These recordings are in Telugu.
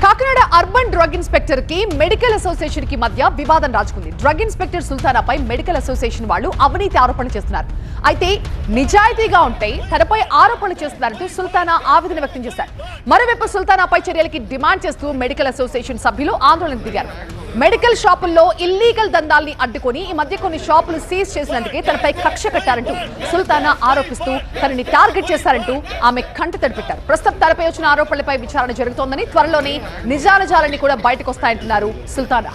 కాకినాడ అర్బన్ డ్రగ్ ఇన్స్పెక్టర్ కి మెడికల్ అసోసియేషన్ కి మధ్య వివాదం రాజుకుంది. డ్రగ్ ఇన్స్పెక్టర్ సుల్తానాపై మెడికల్ అసోసియేషన్ వాళ్ళు అవినీతి ఆరోపణలు చేస్తున్నారు. అయితే నిజాయితీగా ఉంటే తనపై ఆరోపణలు చేస్తున్నారంటూ సుల్తానా ఆవేదన వ్యక్తం చేశారు. మరోవైపు సుల్తానాపై చర్యలకి డిమాండ్ చేస్తూ మెడికల్ అసోసియేషన్ సభ్యులు ఆందోళన దిగారు. మెడికల్ షాపుల్లో ఇల్లీగల్ దందాల్ని అడ్డుకొని ఈ మధ్య కొన్ని షాపులు సీజ్ చేసినందుకే తనపై కక్ష కట్టారంటూ సుల్తానా ఆరోపిస్తూ తనని టార్గెట్ చేశారంటూ ఆమె కంట తడిపెట్టారు. ప్రస్తుతం తనపై వచ్చిన ఆరోపణలపై విచారణ జరుగుతోందని, త్వరలోనే నిజానిజాలన్నీ కూడా బయటకు వస్తాయంటున్నారు సుల్తానా.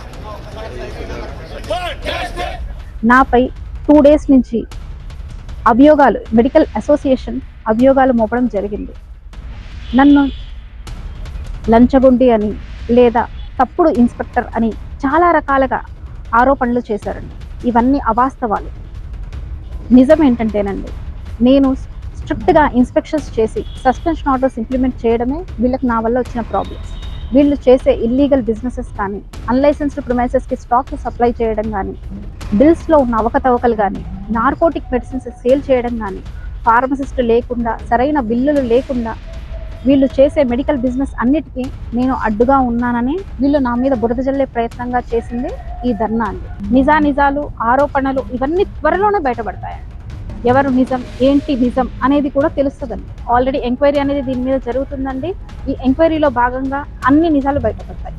నాపై 2 days నుంచి అభియోగాలు, మెడికల్ అసోసియేషన్ అభియోగాలు మోపడం జరిగింది. నన్ను లంచగొండి అని లేదా తప్పుడు ఇన్స్పెక్టర్ అని చాలా రకాలుగా ఆరోపణలు చేశారండి. ఇవన్నీ అవాస్తవాలు. నిజం ఏంటంటేనండి, నేను స్ట్రిక్ట్గా ఇన్స్పెక్షన్స్ చేసి సస్పెన్షన్ ఆర్డర్స్ ఇంప్లిమెంట్ చేయడమే వీళ్ళకి నా వల్ల వచ్చిన ప్రాబ్లమ్స్. వీళ్ళు చేసే ఇల్లీగల్ బిజినెసెస్ కానీ, అన్లైసెన్స్డ్ ప్రిమైసెస్కి స్టాక్ సప్లై చేయడం కానీ, బిల్స్లో ఉన్న అవకతవకలు కానీ, నార్కోటిక్ మెడిసిన్స్ సేల్ చేయడం కానీ, ఫార్మసిస్టు లేకుండా, సరైన బిల్లులు లేకుండా వీళ్ళు చేసే మెడికల్ బిజినెస్ అన్నిటికీ నేను అడ్డుగా ఉన్నానని వీళ్ళు నా మీద బురద జల్లే ప్రయత్నంగా చేసింది ఈ ధర్నా అండి. నిజాలు, ఆరోపణలు ఇవన్నీ త్వరలోనే బయటపడతాయండి. ఎవరు నిజం, ఏంటి నిజం అనేది కూడా తెలుస్తుందండి. ఆల్రెడీ ఎంక్వైరీ అనేది దీని మీద జరుగుతుందండి. ఈ ఎంక్వైరీలో భాగంగా అన్ని నిజాలు బయటపడతాయి.